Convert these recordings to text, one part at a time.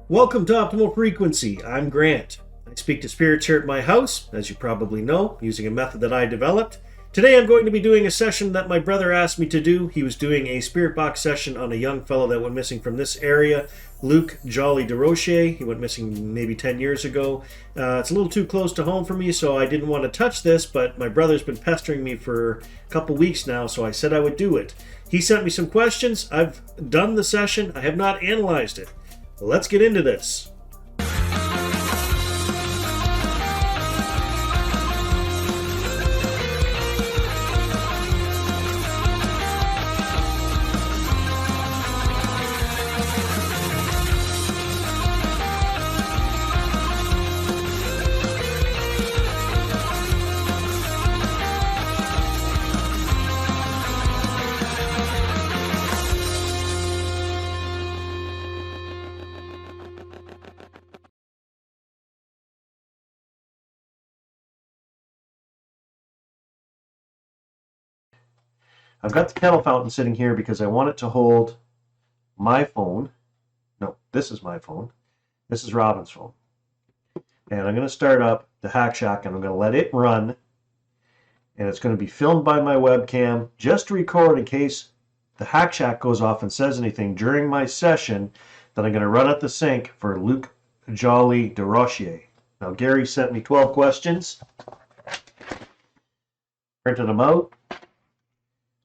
Welcome to Optimal Frequency. I'm Grant. I speak to spirits here at my house, as you probably know, using a method that I developed. Today I'm going to be doing a session that my brother asked me to do. He was doing a spirit box session on a young fellow that went missing from this area, Luke Joly-Durocher. He went missing maybe 10 years ago. It's a little too close to home for me, so I didn't want to touch this, but my brother's been pestering me for a couple weeks now, so I said I would do it. He sent me some questions. I've done the session. I have not analyzed it. Let's get into this. I've got the kettle fountain sitting here because I want it to hold my phone. No, this is my phone. This is Robin's phone. And I'm going to start up the Hack Shack and I'm going to let it run. And it's going to be filmed by my webcam just to record in case the Hack Shack goes off and says anything during my session that I'm going to run at the sink for Luke Joly-Durocher. Now, Gary sent me 12 questions. Printed them out.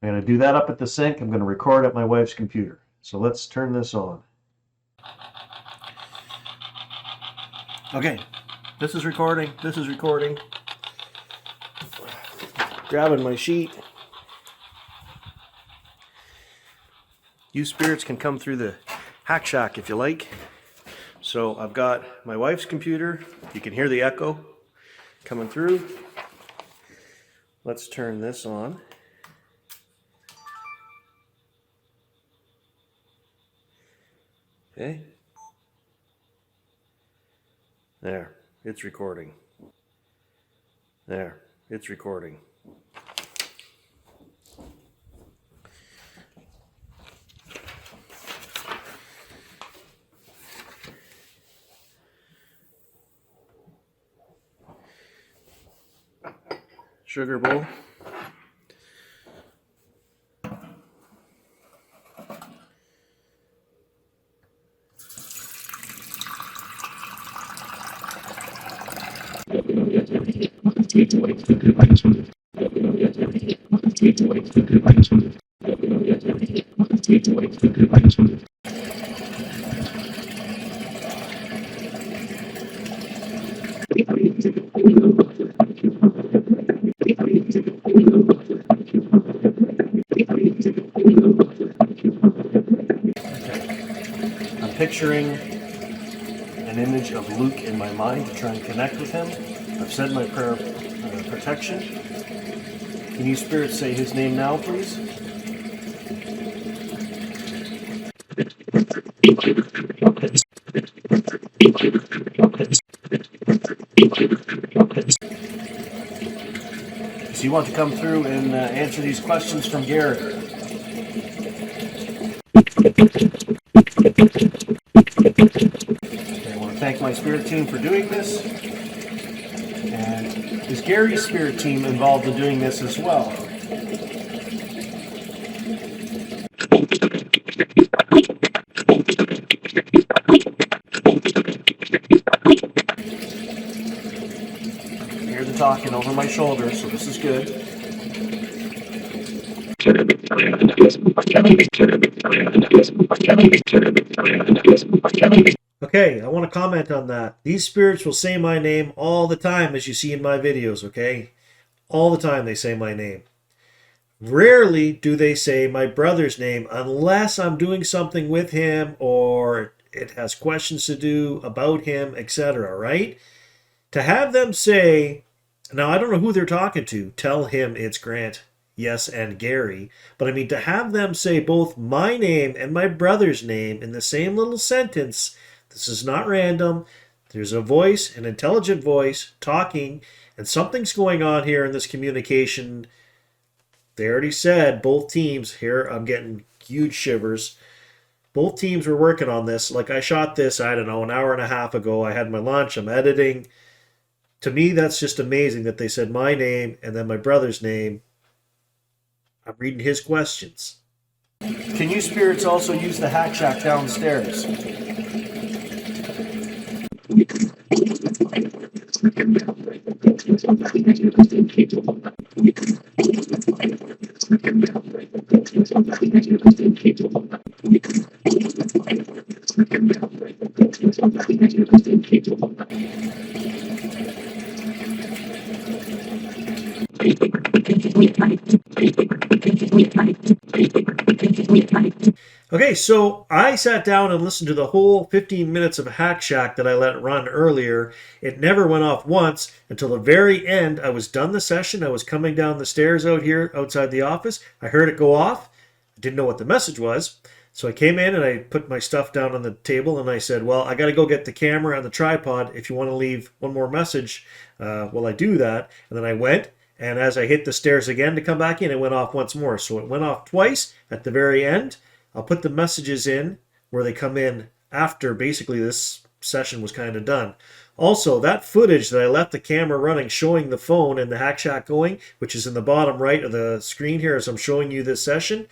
I'm going to do that up at the sink. I'm going to record at my wife's computer. So let's turn this on. Okay, this is recording. This is recording. Grabbing my sheet. You spirits can come through the Hack Shack if you like. So I've got my wife's computer. You can hear the echo coming through. Let's turn this on. Okay. There, it's recording. There, it's recording. Sugar bowl. I'm picturing an image of Luke in my mind to try and connect with him. I've said my prayer of protection. Can you spirits say his name now, please? So you want to come through and answer these questions from Gary. Okay, I want to thank my spirit team for doing this. And is Gary's spirit team involved in doing this as well? I hear the talking over my shoulder, so this is good. Okay, I want to comment on that. These spirits will say my name all the time, as you see in my videos, okay? All the time they say my name. Rarely do they say my brother's name unless I'm doing something with him or it has questions to do about him, etc., right? To have them say, now I don't know who they're talking to, tell him it's Grant, yes, and Gary, but I mean to have them say both my name and my brother's name in the same little sentence, this is not random. There's a voice, an intelligent voice, talking, and something's going on here in this communication. They already said, both teams, here I'm getting huge shivers. Both teams were working on this. Like, I shot this, I don't know, an hour and a half ago. I had my lunch, I'm editing. To me, that's just amazing that they said my name and then my brother's name. I'm reading his questions. Can you spirits also use the hack shack downstairs? Okay, so I sat down and listened to the whole 15 minutes of Hack Shack that I let run earlier. It never went off once until the very end. I was done the session. I was coming down the stairs out here outside the office. I heard it go off. I didn't know what the message was. So I came in and I put my stuff down on the table and I said, well, I got to go get the camera and the tripod. If you want to leave one more message, well, I do that. And then I went. And as I hit the stairs again to come back in, it went off once more. So it went off twice at the very end. I'll put the messages in where they come in after basically this session was kind of done. Also, that footage that I left the camera running showing the phone and the Hack Shack going, which is in the bottom right of the screen here as I'm showing you this session,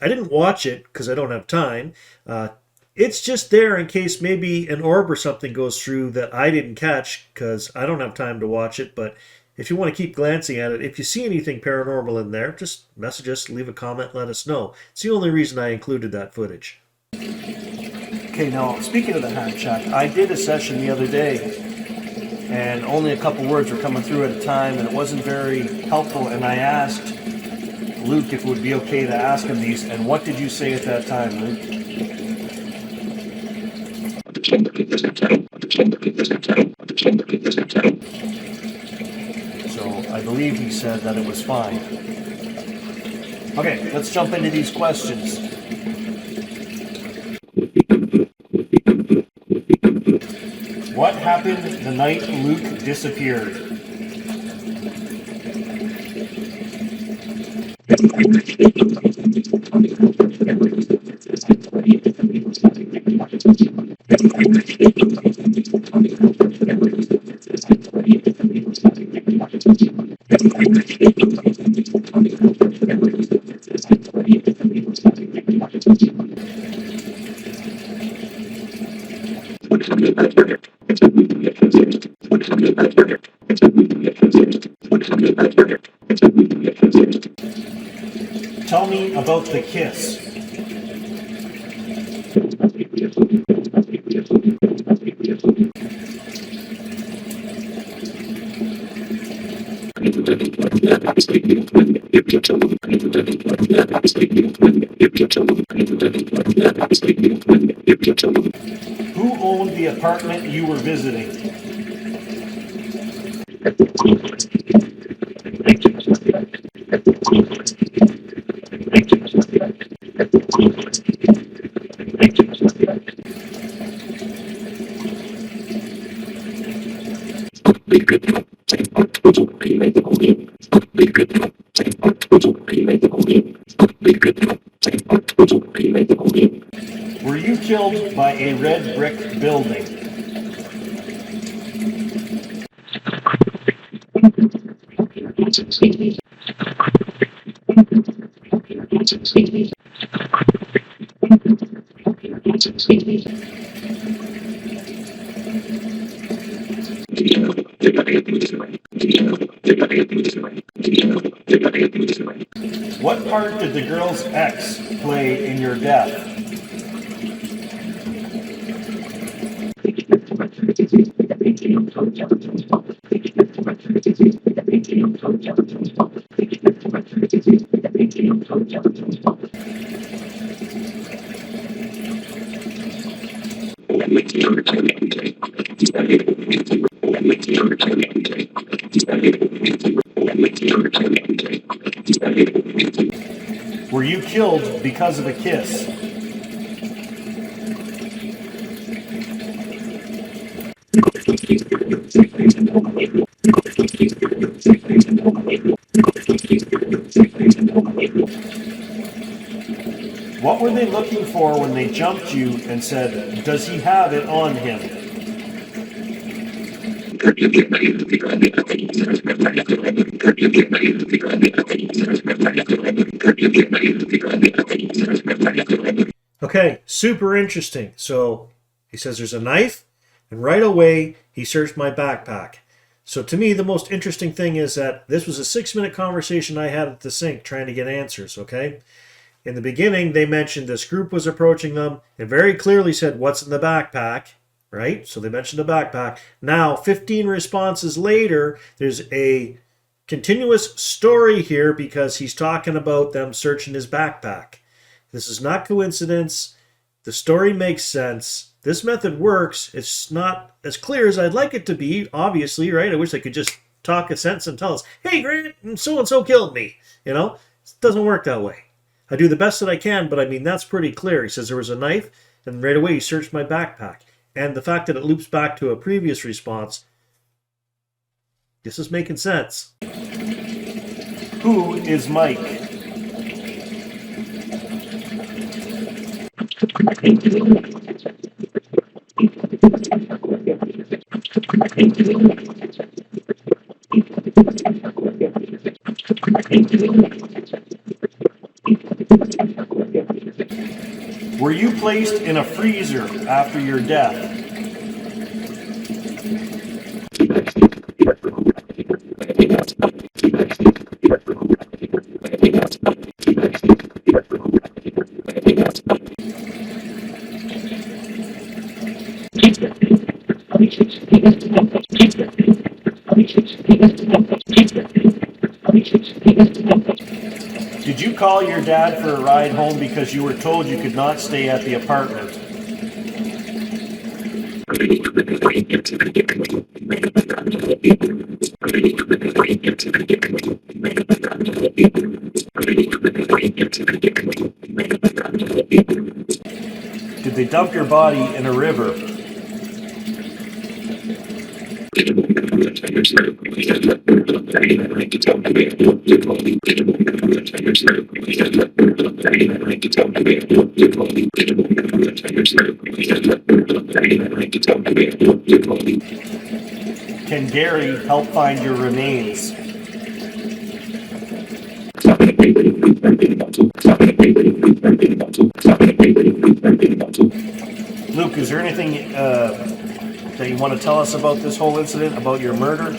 I didn't watch it because I don't have time. It's just there in case maybe an orb or something goes through that I didn't catch because I don't have time to watch it, but if you want to keep glancing at it, if you see anything paranormal in there, just message us, leave a comment, let us know. It's the only reason I included that footage. Okay, now, speaking of the hack shack, I did a session the other day, and only a couple words were coming through at a time, and it wasn't very helpful, and I asked Luke if it would be okay to ask him these, and what did you say at that time, Luke? I believe he said that it was fine. Okay, let's jump into these questions. What happened the night Luke disappeared? Tell me about the kiss. Who owned the apartment you were visiting? Were you killed by a red brick building? What part did the girl's ex play in your death? Were you killed because of a kiss? What were they looking for when they jumped you and said, does he have it on him? Okay, super interesting. So he says there's a knife, and right away he searched my backpack. So to me, the most interesting thing is that this was a 6-minute conversation I had at the sink trying to get answers, okay? In the beginning, they mentioned this group was approaching them and very clearly said, what's in the backpack, right? So they mentioned the backpack. Now, 15 responses later, there's a continuous story here because he's talking about them searching his backpack. This is not coincidence. The story makes sense. This method works. It's not as clear as I'd like it to be, obviously, right? I wish I could just talk a sentence and tell us, hey, Grant, so-and-so killed me. You know, it doesn't work that way. I do the best that I can, but I mean, that's pretty clear. He says there was a knife, and right away he searched my backpack. And the fact that it loops back to a previous response, this is making sense. Who is Mike? Were you placed in a freezer after your death? Did you call your dad for a ride home because you were told you could not stay at the apartment? Did they dump your body in a river? Can Gary help find your remains? Luke, is there anything that you want to tell us about this whole incident, about your murder?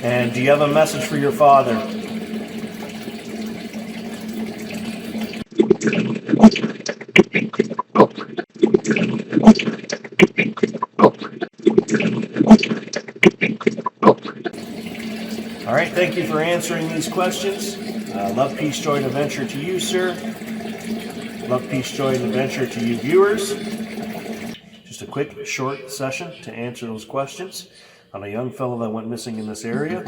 And do you have a message for your father? All right, thank you for answering these questions. Love, peace, joy, and adventure to you, sir. Love, peace, joy, and adventure to you, viewers. Just a quick, short session to answer those questions on a young fellow that went missing in this area.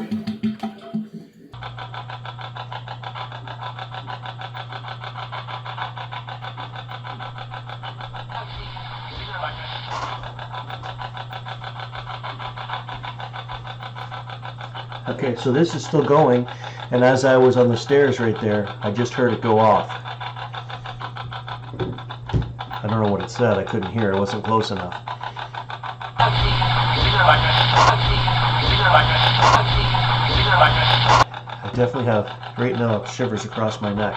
Okay, so this is still going, and as I was on the stairs right there, I just heard it go off. I don't know what it said, I couldn't hear, it wasn't close enough. I definitely have right now shivers across my neck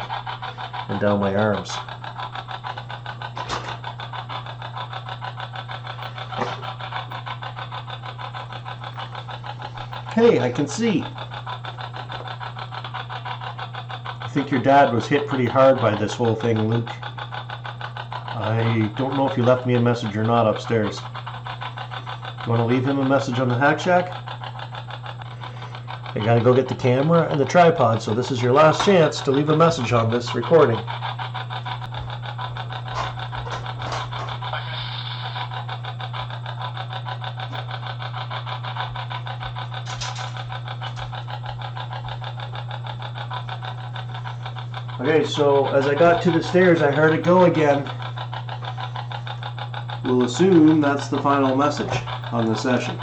and down my arms. Hey, I can see. I think your dad was hit pretty hard by this whole thing, Luke. I don't know if you left me a message or not upstairs. You want to leave him a message on the Hack Shack? I gotta go get the camera and the tripod, so this is your last chance to leave a message on this recording. Okay, so as I got to the stairs, I heard it go again. We'll assume that's the final message on the session.